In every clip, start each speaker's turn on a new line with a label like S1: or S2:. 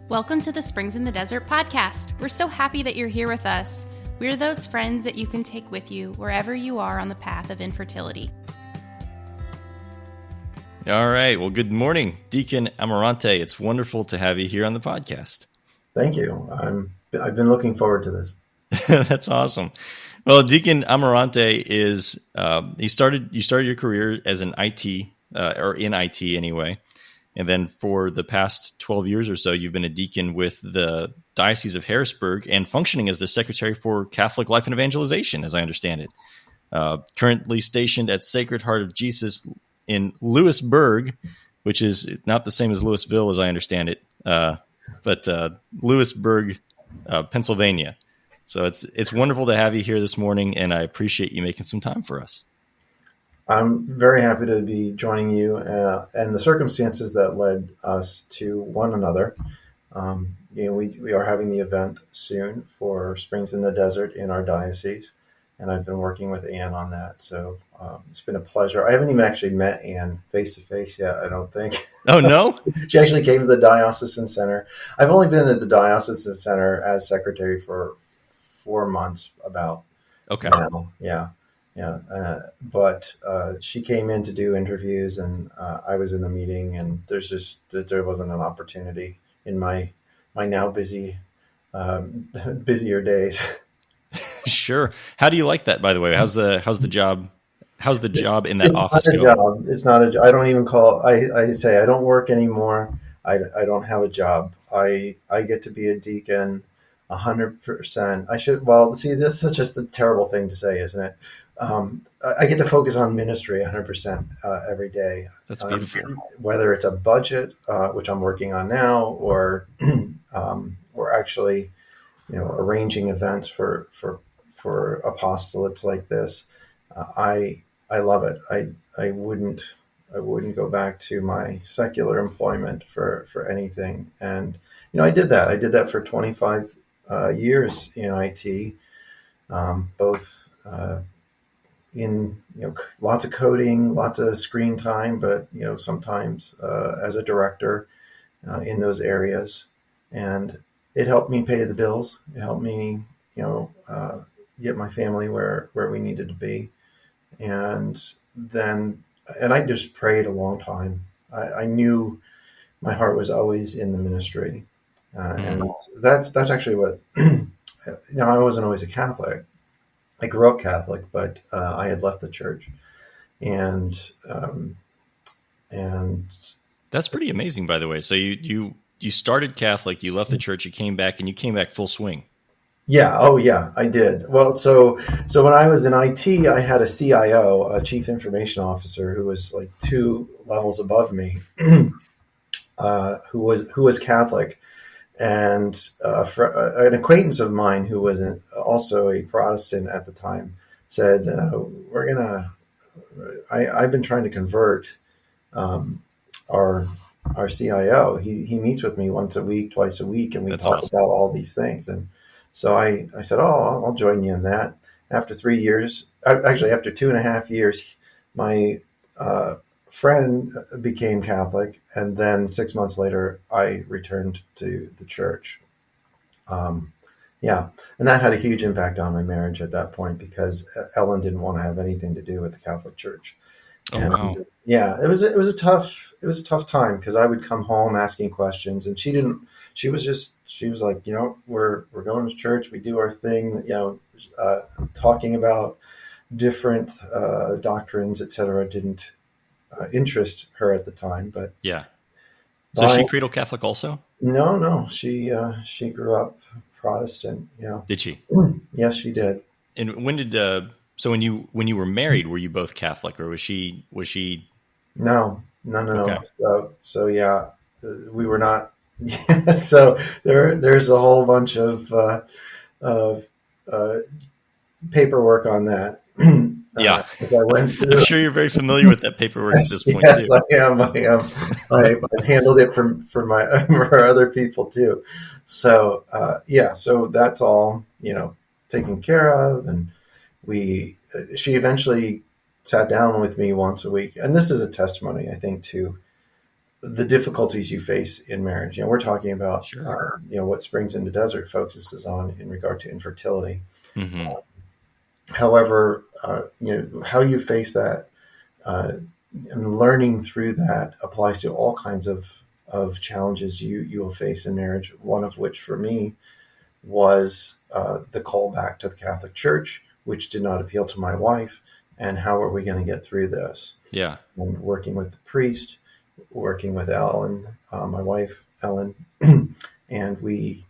S1: Welcome to the Springs in the Desert podcast. We're so happy that you're here with us. We're those friends that you can take with you wherever you are on the path of infertility.
S2: All right. Well, good morning, Deacon Amarante. It's wonderful to have you here on the podcast.
S3: Thank you. I've been looking forward to this.
S2: That's awesome. Well, Deacon Amarante is you started your career as an IT or in IT anyway, and then for the past 12 years or so, you've been a deacon with the Diocese of Harrisburg and functioning as the Secretary for Catholic Life and Evangelization, as I understand it. Currently stationed at Sacred Heart of Jesus in Lewisburg, which is not the same as Louisville, as I understand it, but Lewisburg, Pennsylvania. So it's wonderful to have you here this morning, and I appreciate you making some time for us.
S3: I'm very happy to be joining you and the circumstances that led us to one another. We are having the event soon for Springs in the Desert in our diocese, and I've been working with Ann on that. So it's been a pleasure. I haven't even actually met Ann face to face yet, I don't think.
S2: Oh, no?
S3: She actually came to the Diocesan Center. I've only been at the Diocesan Center as secretary for 4 months about.
S2: Okay.
S3: Now. Yeah. But she came in to do interviews, and I was in the meeting, and there wasn't an opportunity in my now busier days.
S2: Sure. How do you like that, by the way? How's the job? How's the job in that office going?
S3: Job. It's not a job. I don't even call. I say I don't work anymore. I don't have a job. I get to be a deacon 100%. I should. Well, see, that's just a terrible thing to say, isn't it? I get to focus on ministry 100% every day.
S2: That's beautiful.
S3: Whether it's a budget, which I'm working on now, or actually, arranging events for apostolates like this. I love it. I wouldn't go back to my secular employment for anything. And I did that. I did that for 25 years in IT, both in lots of coding, lots of screen time, but sometimes as a director in those areas, and it helped me pay the bills. It helped me get my family where we needed to be, and I just prayed a long time. I knew my heart was always in the ministry, and that's actually what I wasn't always a Catholic. I grew up Catholic, but I had left the church, and
S2: that's pretty amazing, by the way. So you started Catholic, you left the church, you came back, and you came back full swing.
S3: Yeah. Oh, yeah, I did. Well, so when I was in IT, I had a CIO, a chief information officer, who was like 2 levels above me, who was Catholic. And an acquaintance of mine who was also a Protestant at the time said, I've been trying to convert our CIO. He meets with me once a week, twice a week, and we talk about all these things. And so I said, I'll join you in that. After 3 years, actually after 2.5 years, my friend became Catholic, and then 6 months later, I returned to the church. And that had a huge impact on my marriage at that point, because Ellen didn't want to have anything to do with the Catholic Church.
S2: Oh, wow.
S3: Yeah, it was a tough time, because I would come home asking questions, and she didn't. She was like, we're going to church, we do our thing, talking about different doctrines, etc. Didn't interest her at the time, but
S2: yeah. So she cradle Catholic also?
S3: No, she grew up Protestant. Yeah.
S2: Did she?
S3: Yes, she did.
S2: And when did when you were married, were you both Catholic, or was she?
S3: No.
S2: Okay.
S3: So yeah, we were not. So there's a whole bunch of paperwork on that.
S2: Yeah,
S3: I went through.
S2: I'm sure you're very familiar with that paperwork at this point.
S3: Yes,
S2: too.
S3: I am. I've handled it for other people too. So so that's all taken care of, and she eventually sat down with me once a week, and this is a testimony, I think, to the difficulties you face in marriage. We're talking about,
S2: Sure.
S3: what Springs into Desert focuses on in regard to infertility.
S2: Mm-hmm.
S3: However, how you face that and learning through that applies to all kinds of challenges you will face in marriage. One of which for me was the call back to the Catholic Church, which did not appeal to my wife. And how are we going to get through this?
S2: Yeah.
S3: And working with the priest, working with Ellen, my wife, Ellen, and we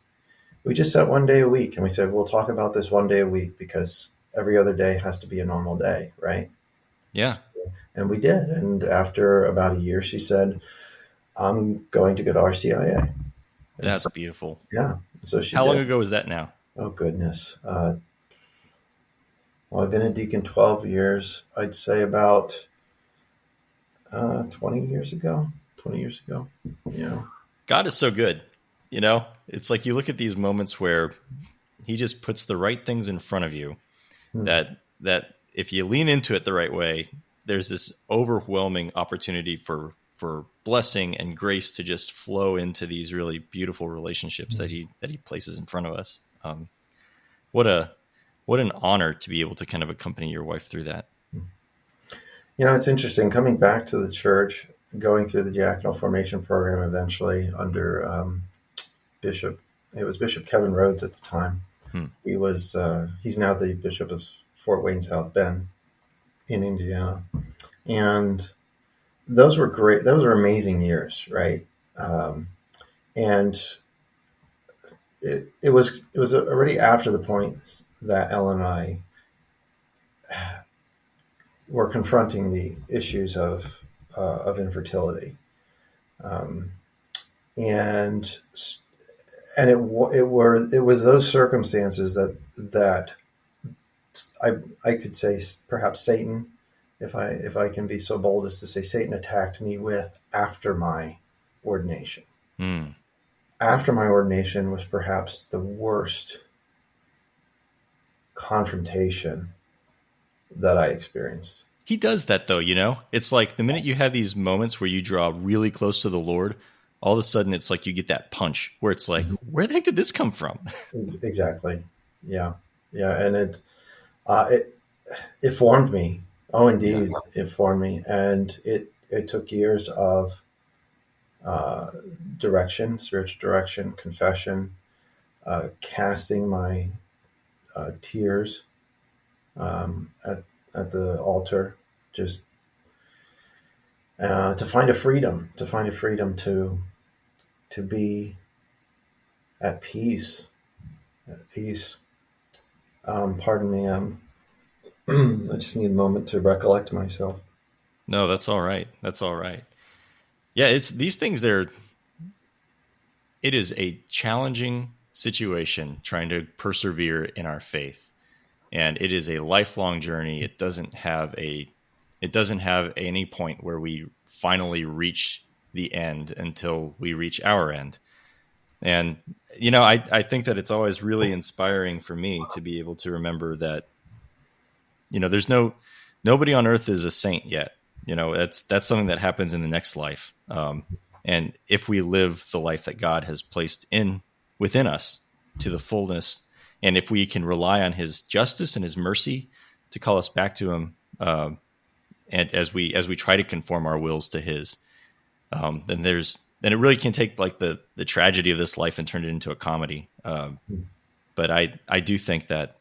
S3: just set one day a week, and we said, we'll talk about this one day a week because every other day has to be a normal day, right?
S2: Yeah.
S3: And we did. And after about a year, she said, I'm going to go to RCIA.
S2: That's beautiful.
S3: Yeah. So she
S2: How
S3: did.
S2: long ago was that now?
S3: Oh, goodness. Well, I've been a deacon 12 years. I'd say about 20 years ago. 20 years ago. Yeah.
S2: God is so good. It's like you look at these moments where he just puts the right things in front of you that if you lean into it the right way, there's this overwhelming opportunity for blessing and grace to just flow into these really beautiful relationships that he places in front of us. What an honor to be able to kind of accompany your wife through that.
S3: It's interesting coming back to the church, going through the diaconal formation program eventually under Bishop Kevin Rhodes at the time. He's now the Bishop of Fort Wayne, South Bend in Indiana. And those were great. Those were amazing years, right? And it was already after the point that Ellen and I were confronting the issues of infertility, and it was those circumstances that I could say perhaps Satan, if I can be so bold as to say, Satan attacked me with after my ordination. After my ordination was perhaps the worst confrontation that I experienced.
S2: He does that though, It's like the minute you have these moments where you draw really close to the Lord, all of a sudden it's like you get that punch where it's like, where the heck did this come from?
S3: Exactly. Yeah. And it formed me. Oh, indeed, It formed me. And it took years of direction, spiritual direction, confession, casting my tears at the altar, just to find a freedom to be at peace. Pardon me. I just need a moment to recollect myself.
S2: No, that's all right. Yeah, it's these things it is a challenging situation trying to persevere in our faith. And it is a lifelong journey. It doesn't have any point where we finally reach the end until we reach our end. And, I think that it's always really inspiring for me to be able to remember that, there's nobody on earth is a saint yet. That's something that happens in the next life. And if we live the life that God has placed within us to the fullness, and if we can rely on his justice and his mercy to call us back to him, and as we try to conform our wills to his, then it really can take like the tragedy of this life and turn it into a comedy. But I do think that,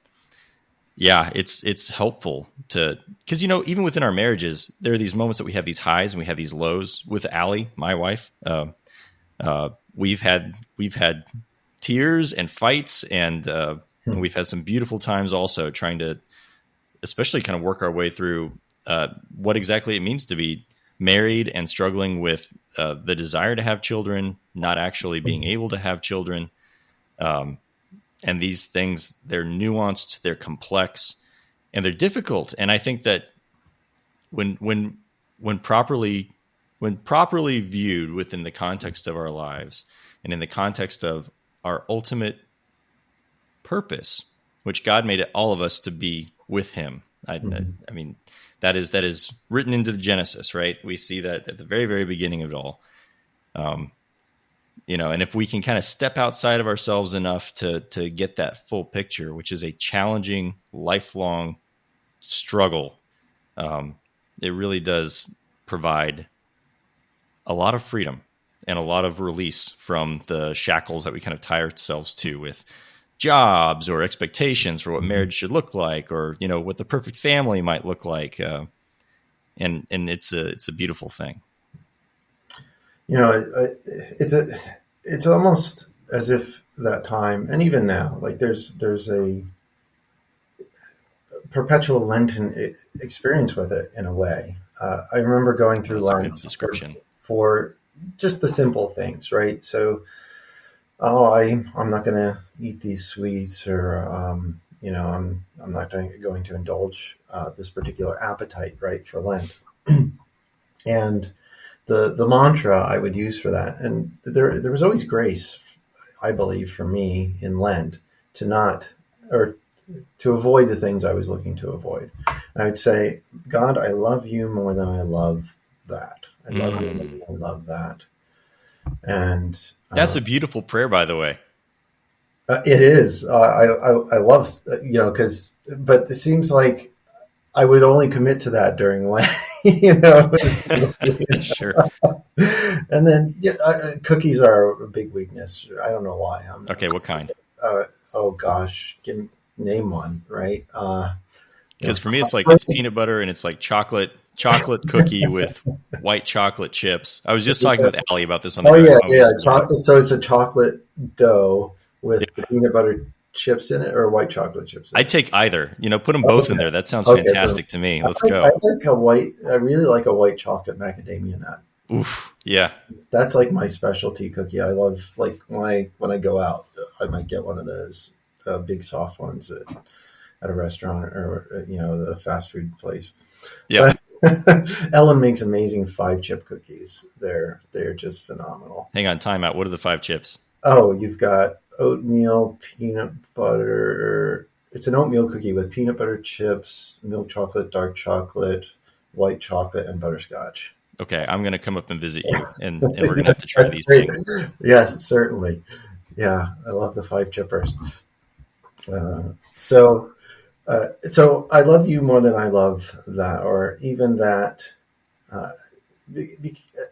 S2: it's helpful because even within our marriages, there are these moments that we have these highs and we have these lows. With Allie, my wife, we've had tears and fights, and we've had some beautiful times also trying to, especially kind of work our way through what exactly it means to be married and struggling with the desire to have children, not actually being able to have children. And these things, they're nuanced, they're complex, and they're difficult. And I think that when properly viewed within the context of our lives and in the context of our ultimate purpose, which God made all of us to be with him. I mean, that is written into the Genesis, right? We see that at the very, very beginning of it all. And if we can kind of step outside of ourselves enough to get that full picture, which is a challenging, lifelong struggle, it really does provide a lot of freedom and a lot of release from the shackles that we kind of tie ourselves to with jobs or expectations for what marriage should look like, or what the perfect family might look like, and it's a beautiful thing.
S3: It's almost as if that time, and even now, like there's a perpetual Lenten experience with it in a way. I remember going through Lent
S2: description
S3: for just the simple things, right? So, I'm not going to eat these sweets, or I'm not going to indulge this particular appetite, right, for Lent. And the mantra I would use for that, and there was always grace, I believe, for me in Lent to avoid the things I was looking to avoid. I would say, God, I love you more than I love that. I love you more than I love that. And
S2: that's a beautiful prayer, by the way.
S3: It is. I love, but it seems like I would only commit to that during Lent,
S2: Sure.
S3: And then cookies are a big weakness. I don't know why.
S2: Okay, what kind?
S3: Oh gosh, name one, right?
S2: Because for me, it's peanut butter, and it's like chocolate cookie with white chocolate chips. I was just talking with Allie about this on the
S3: So it's a chocolate dough with the peanut butter chips in it, or white chocolate chips in it?
S2: I take either. Put them both in there. That sounds fantastic to me. Let's go.
S3: I really like a white chocolate macadamia nut.
S2: Oof, yeah.
S3: That's like my specialty cookie. I love, like, when I go out, I might get one of those big soft ones at a restaurant, or the fast food place.
S2: Yeah.
S3: Ellen makes amazing 5-chip cookies. They're just phenomenal.
S2: Hang on, time out. What are the 5 chips?
S3: Oh, you've got oatmeal, peanut butter. It's an oatmeal cookie with peanut butter chips, milk chocolate, dark chocolate, white chocolate, and butterscotch.
S2: Okay, I'm going to come up and visit you, and we're going to have to try these things.
S3: Yes, certainly. Yeah, I love the 5 chippers. So I love you more than I love that, or even that,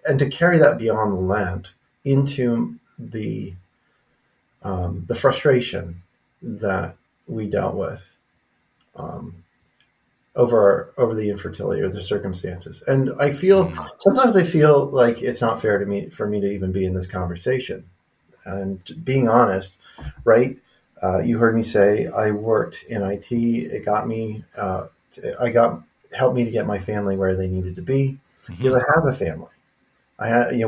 S3: and to carry that beyond Lent into the frustration that we dealt with over the infertility or the circumstances. And sometimes I feel like it's not fair for me to even be in this conversation. And being honest, right? You heard me say I worked in IT. It got me, helped me to get my family where they needed to be.
S2: Mm-hmm.
S3: Because I have a family.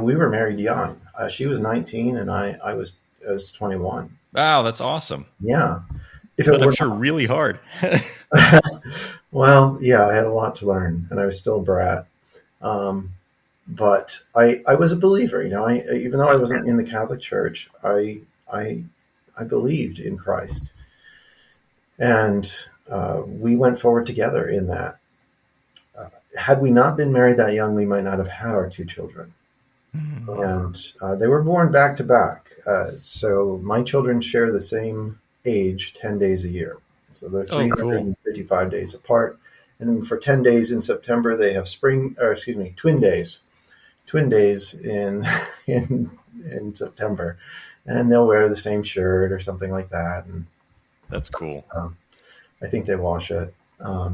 S3: We were married young. She was 19 and I was 21.
S2: Wow, that's awesome.
S3: Yeah.
S2: But I'm sure really hard.
S3: Well, yeah, I had a lot to learn, and I was still a brat. But I was a believer, even though I wasn't in the Catholic Church, I believed in Christ. And we went forward together in that. Had we not been married that young, we might not have had our 2 children. And they were born back to back. So my children share the same age, 10 days a year. So they're 355 days apart. And for 10 days in September, they have twin days. Twin days in September. And they'll wear the same shirt or something like that. And
S2: that's cool.
S3: I think they wash it. But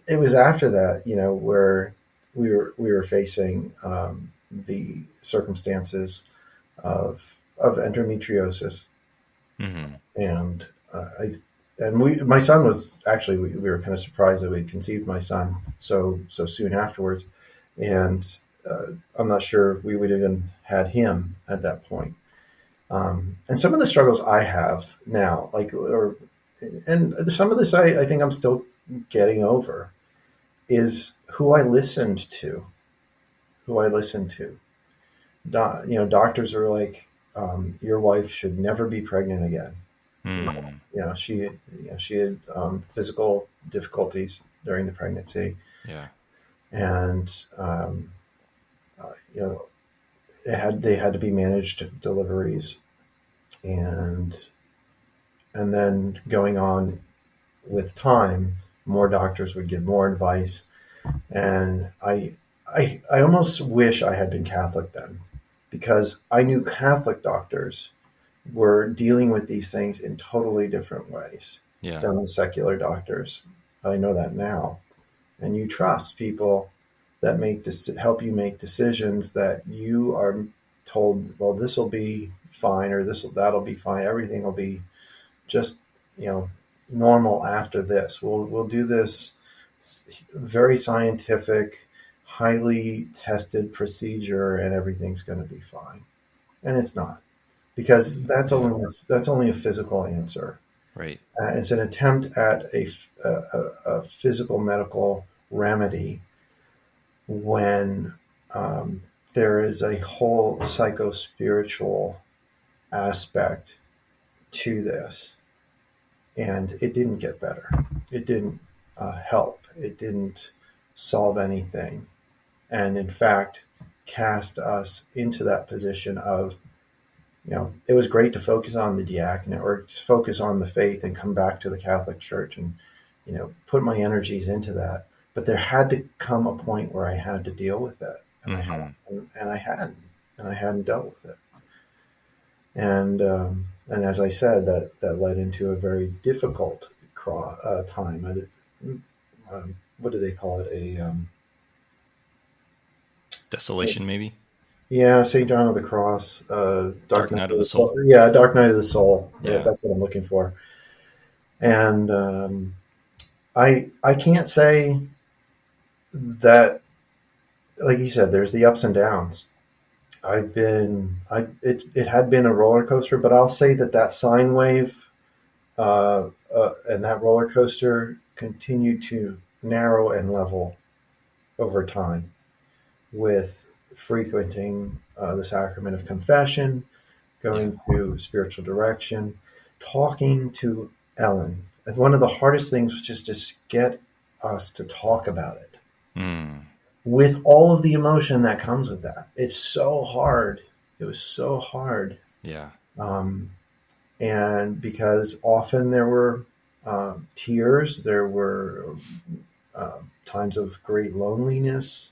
S3: it was after that, where we were facing the circumstances of endometriosis, and my son was actually, we were kind of surprised that we'd conceived my son so soon afterwards, and I'm not sure we would have even had him at that point. And some of the struggles I have now, and some of this I think I'm still getting over, is who I listened to. Doctors are like, your wife should never be pregnant again. She had physical difficulties during the pregnancy.
S2: Yeah.
S3: and you know, they had to be managed deliveries, and then going on with time, more doctors would give more advice, and I almost wish I had been Catholic then, because I knew Catholic doctors were dealing with these things in totally different ways than the secular doctors. I know that now. And you trust people that help you make decisions that you are told, well, this will be fine, or that'll be fine. Everything will be just, normal after this. We'll do this very scientific, highly tested procedure, and everything's going to be fine. And it's not, because that's only a physical answer.
S2: Right.
S3: It's an attempt at a physical medical remedy when there is a whole psycho-spiritual aspect to this. And it didn't get better. It didn't help. It didn't solve anything. And in fact, cast us into that position of, it was great to focus on the diaconate or just focus on the faith and come back to the Catholic Church and, put my energies into that. But there had to come a point where I had to deal with it. And I hadn't dealt with it. And as I said, that led into a very difficult time. What do they call it?
S2: Desolation, maybe?
S3: Yeah, St. John of the Cross.
S2: Dark Night of the Soul.
S3: Yeah, Dark Night of the Soul.
S2: Yeah,
S3: that's what I'm looking for. And I can't say that, like you said, there's the ups and downs. It had been a roller coaster, but I'll say that sine wave and that roller coaster continued to narrow and level over time with frequenting the sacrament of confession, going to spiritual direction, talking to Ellen. And one of the hardest things was just get us to talk about it. With all of the emotion that comes with that. It's so hard. It was so hard.
S2: Yeah.
S3: And because often there were tears, there were times of great loneliness,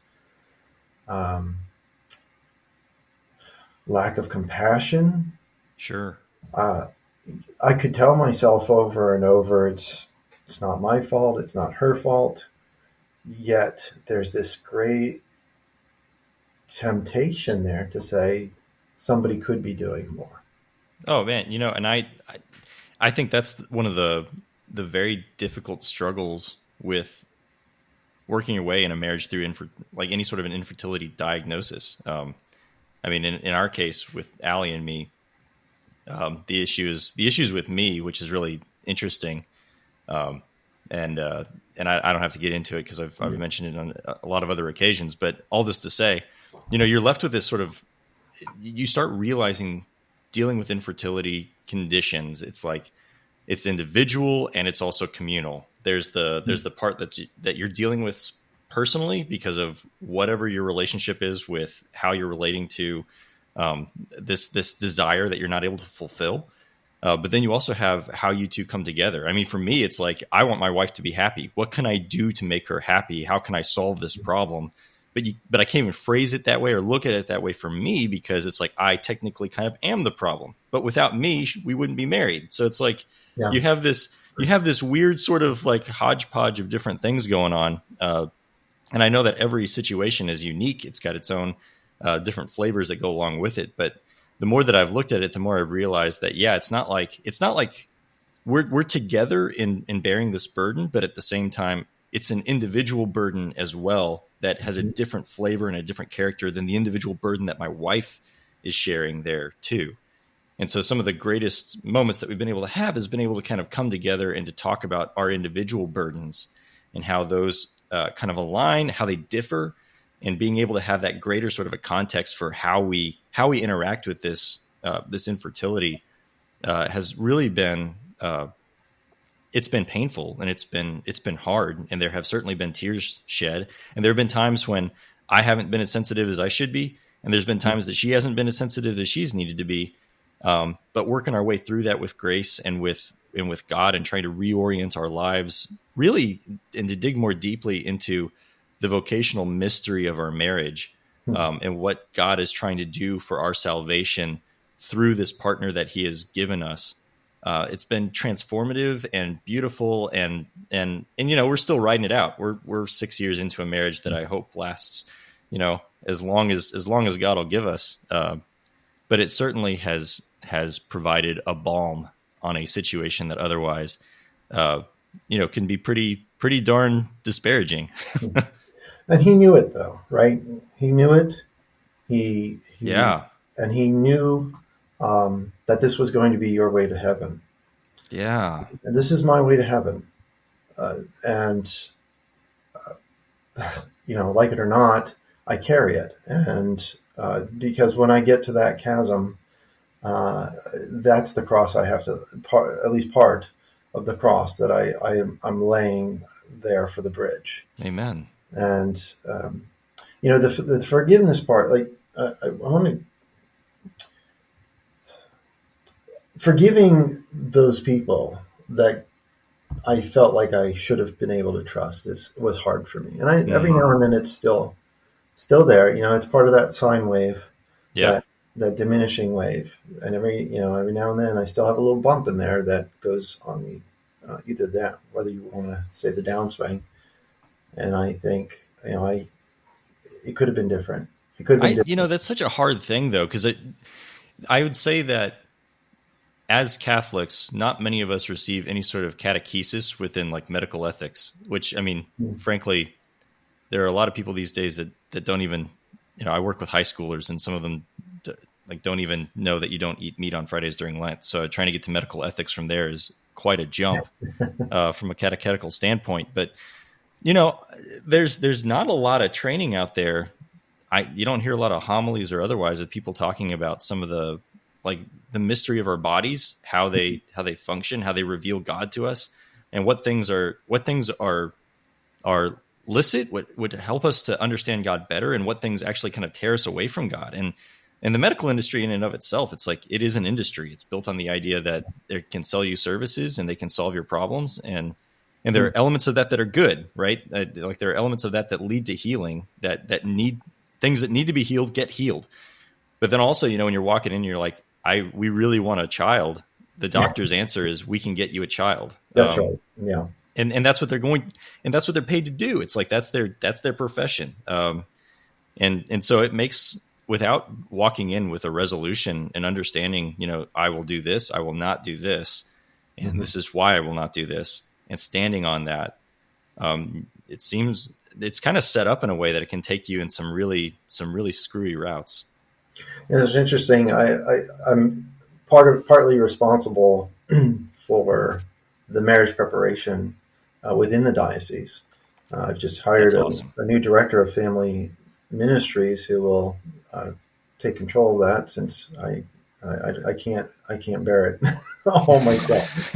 S3: lack of compassion.
S2: Sure.
S3: I could tell myself over and over, it's not my fault, it's not her fault. Yet there's this great temptation there to say somebody could be doing more.
S2: Oh man, and I think that's one of the very difficult struggles with working your way in a marriage through like any sort of an infertility diagnosis. I mean, in our case with Allie and me, the issues with me, which is really interesting. And I don't have to get into it because I've mentioned it on a lot of other occasions, but all this to say, you're left with this sort of, you start realizing dealing with infertility conditions. It's like, it's individual and it's also communal. There's the part that you're dealing with personally because of whatever your relationship is with how you're relating to this desire that you're not able to fulfill. But then you also have how you two come together. I mean, for me, it's like, I want my wife to be happy. What can I do to make her happy? How can I solve this problem? But I can't even phrase it that way or look at it that way for me, because it's like, I technically kind of am the problem. But without me, we wouldn't be married. So it's like, you have this weird sort of like hodgepodge of different things going on. And I know that every situation is unique. It's got its own different flavors that go along with it. But the more that I've looked at it, the more I've realized that, it's not like we're together in bearing this burden, but at the same time, it's an individual burden as well that has a different flavor and a different character than the individual burden that my wife is sharing there too. And so some of the greatest moments that we've been able to have has been able to kind of come together and to talk about our individual burdens and how those kind of align, how they differ, and being able to have that greater sort of a context for how we interact with this infertility has really been it's been painful and it's been hard, and there have certainly been tears shed, and there have been times when I haven't been as sensitive as I should be, and there's been times that she hasn't been as sensitive as she's needed to be. But working our way through that with grace and with God, and trying to reorient our lives really, and to dig more deeply into the vocational mystery of our marriage, and what God is trying to do for our salvation through this partner that he has given us. It's been transformative and beautiful, and we're still riding it out. We're 6 years into a marriage that I hope lasts, as long as God will give us. But it certainly has provided a balm on a situation that otherwise, can be pretty darn disparaging.
S3: And he knew it, though, right? He knew it.
S2: Yeah.
S3: And he knew that this was going to be your way to heaven.
S2: Yeah.
S3: And this is my way to heaven. Like it or not, I carry it. And because when I get to that chasm, that's the cross I have to, at least part of the cross that I'm laying there for the bridge.
S2: Amen.
S3: And, the forgiveness part, like, I want to, forgiving those people that I felt like I should have been able to trust was hard for me. And every now and then it's still there. It's part of that sine wave, that diminishing wave. And every now and then I still have a little bump in there that goes on the either that, whether you want to say the downswing. And I think it could have been different. It could have been different.
S2: That's such a hard thing, though, because I would say that as Catholics, not many of us receive any sort of catechesis within like medical ethics, which, frankly, there are a lot of people these days that don't even, I work with high schoolers, and some of them don't even know that you don't eat meat on Fridays during Lent. So trying to get to medical ethics from there is quite a jump from a catechetical standpoint. But, there's not a lot of training out there. You don't hear a lot of homilies or otherwise of people talking about some of the mystery of our bodies, how they function, how they reveal God to us, and what things are licit, what would help us to understand God better, and what things actually kind of tear us away from God. And the medical industry in and of itself, it's like, it is an industry. It's built on the idea that they can sell you services and they can solve your problems. And there are elements of that are good, right? Like there are elements of that lead to healing, that need things that need to be healed, get healed. But then also, when you're walking in, you're like, we really want a child. The doctor's answer is, we can get you a child.
S3: That's right. Yeah.
S2: And that's what they're and that's what they're paid to do. It's like, that's their profession. And so it makes, without walking in with a resolution and understanding, I will do this, I will not do this, and this is why I will not do this, and standing on that, it seems it's kind of set up in a way that it can take you in some really screwy routes.
S3: It's interesting. I'm partly responsible for the marriage preparation within the diocese. I've just hired a new director of family ministries who will take control of that, since I can't bear it all myself.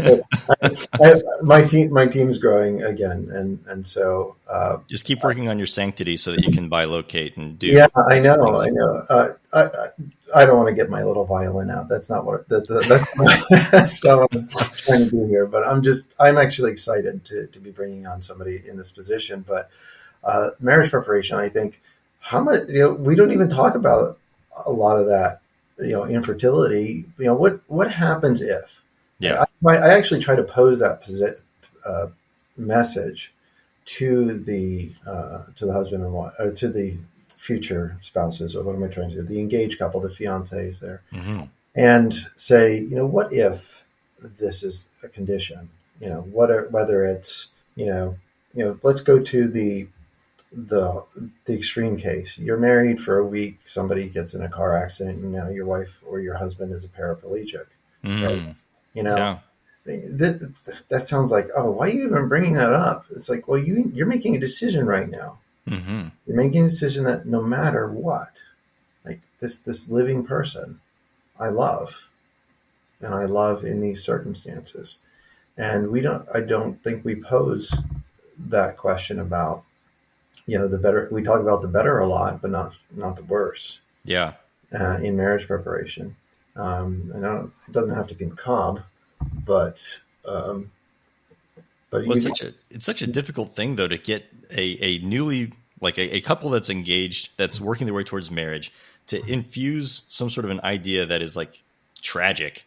S3: My team's growing again, and so
S2: just keep working on your sanctity so that you can bilocate and do.
S3: Yeah, I know. I don't want to get my little violin out. That's not what that's not what I'm trying to do here. But I'm actually excited to be bringing on somebody in this position. But marriage preparation, I think, how much we don't even talk about a lot of that. Infertility. What happens if?
S2: Yeah,
S3: I actually try to pose that message to the husband and wife, or to the future spouses, or what am I trying to say? The engaged couple, the fiancés there, and say, what if this is a condition? Whether it's let's go to the extreme case. You're married for a week, somebody gets in a car accident, and now your wife or your husband is a paraplegic. Right? That sounds like, oh, why are you even bringing that up? It's like, well, you're making a decision right now. You're making a decision that no matter what, like this living person I love, and I love in these circumstances. And I don't think we pose that question about, the better. We talk about the better a lot, but not the worse
S2: Yeah.
S3: in marriage preparation. And it doesn't have to be macabre, but um,
S2: Well, it's such a difficult thing though to get a newly like a couple that's engaged, that's working their way towards marriage, to infuse some sort of an idea that is like tragic,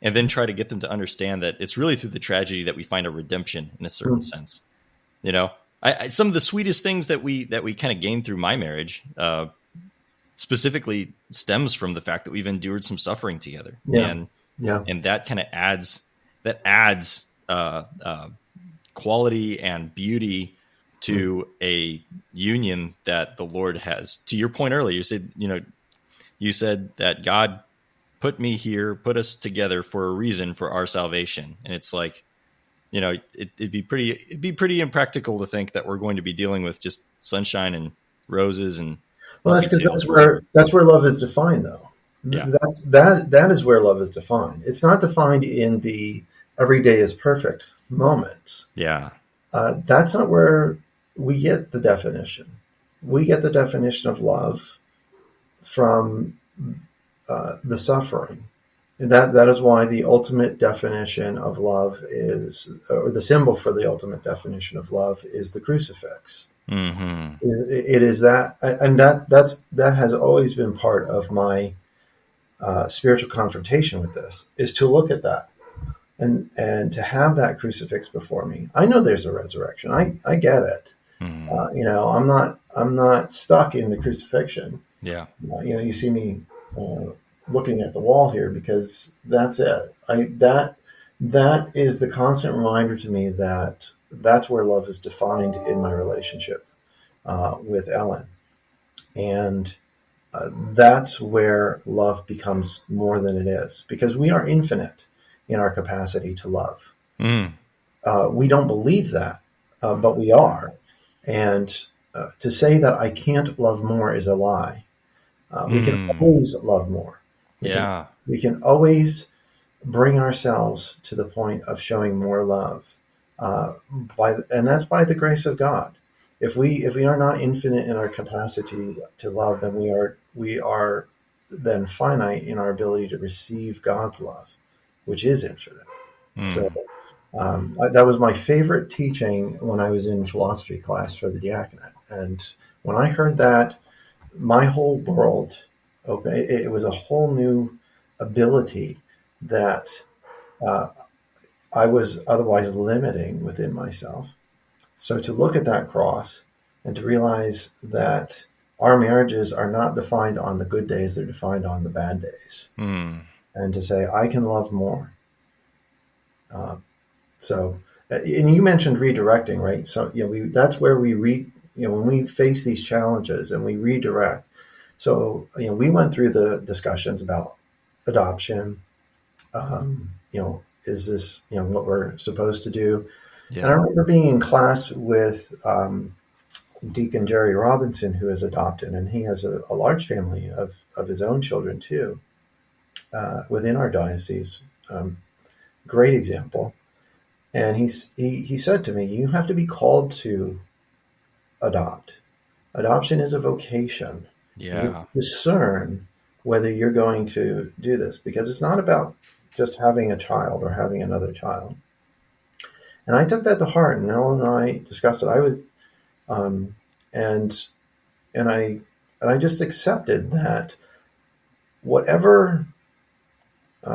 S2: and then try to get them to understand that it's really through the tragedy that we find a redemption in a certain sense. You know, some of the sweetest things that we kind of gained through my marriage, specifically stems from the fact that we've endured some suffering together, and that kind of adds quality and beauty to a union that the Lord has. To your point earlier, you said that God put us together for a reason, for our salvation. And it's like, it'd be pretty impractical to think that we're going to be dealing with just sunshine and roses and
S3: well, that's because that's where love is defined, though.
S2: Yeah.
S3: That is where love is defined. It's not defined in the everyday is perfect moments.
S2: Yeah.
S3: That's not where we get the definition. We get the definition of love from the suffering. And that is why the ultimate definition of love or the symbol for the ultimate definition of love is the crucifix.
S2: Mm-hmm.
S3: It is that, and that has always been part of my spiritual confrontation with this, is to look at that and to have that crucifix before me. I know there's a resurrection. I get it. Mm-hmm. I'm not stuck in the crucifixion.
S2: Yeah.
S3: You see me looking at the wall here because that's it. That is the constant reminder to me that that's where love is defined in my relationship with Ellen. And that's where love becomes more than it is, because we are infinite in our capacity to love.
S2: Mm.
S3: We don't believe that, but we are. And to say that I can't love more is a lie. We can always love more. We can always bring ourselves to the point of showing more love, and that's by the grace of God. If we are not infinite in our capacity to love, then we are then finite in our ability to receive God's love, which is infinite. So that was my favorite teaching when I was in philosophy class for the diaconate, and when I heard that, my whole world opened. It was a whole new ability that I was otherwise limiting within myself. So to look at that cross and to realize that our marriages are not defined on the good days, they're defined on the bad days. And to say, I can love more. And you mentioned redirecting, right? So, that's where we when we face these challenges and we redirect. So, we went through the discussions about adoption. Is this, what we're supposed to do? Yeah. And I remember being in class with Deacon Jerry Robinson, who is adopted, and he has a large family of his own children too, within our diocese. Great example. And he said to me, you have to be called to adopt. Adoption is a vocation.
S2: Yeah.
S3: You discern whether you're going to do this, because it's not about just having a child or having another child. And I took that to heart, and Ellen and I discussed it. I was, and I just accepted that whatever, I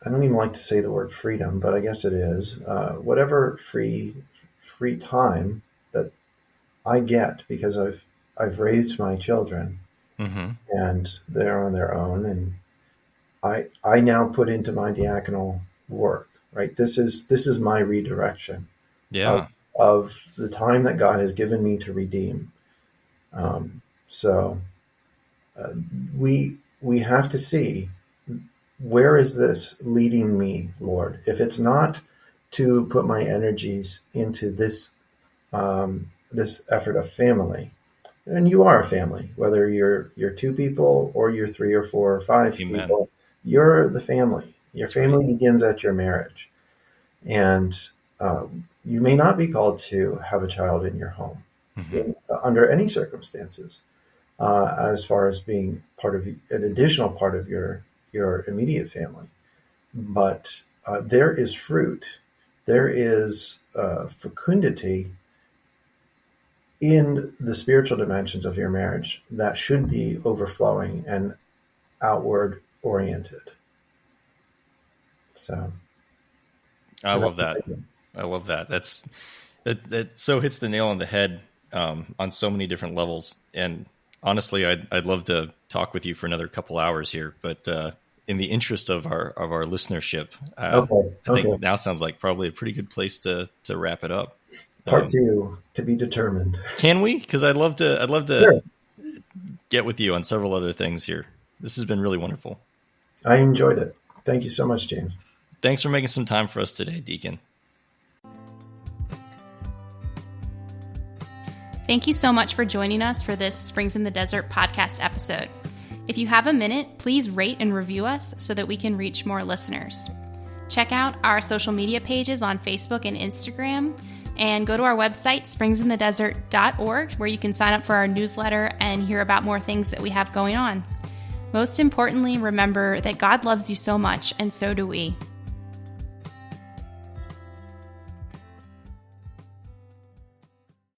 S3: don't even like to say the word freedom, but I guess it is, whatever free time that I get because I've raised my children, and they're on their own, and I now put into my diaconal work, right? This is my redirection of the time that God has given me to redeem. We have to see, where is this leading me, Lord? If it's not to put my energies into this effort of family, and you are a family, whether you're two people or you're three or four or five people, you're the family. Your family begins at your marriage. And you may not be called to have a child in your home under any circumstances, as far as being part of an additional part of your immediate family. But there is fruit, there is fecundity in the spiritual dimensions of your marriage that should be overflowing and outward oriented. So
S2: I love that. I love that. That so hits the nail on the head on so many different levels. And honestly, I'd love to talk with you for another couple hours here, but in the interest of our listenership, I think now sounds like probably a pretty good place to wrap it up.
S3: Part 2 to be determined.
S2: Can we? Because I'd love to
S3: Sure.
S2: get with you on several other things here. This has been really wonderful.
S3: I enjoyed it. Thank you so much, James.
S2: Thanks for making some time for us today, Deacon.
S1: Thank you so much for joining us for this Springs in the Desert podcast episode. If you have a minute, please rate and review us so that we can reach more listeners. Check out our social media pages on Facebook and Instagram, and go to our website, springsinthedesert.org, where you can sign up for our newsletter and hear about more things that we have going on. Most importantly, remember that God loves you so much, and so do we.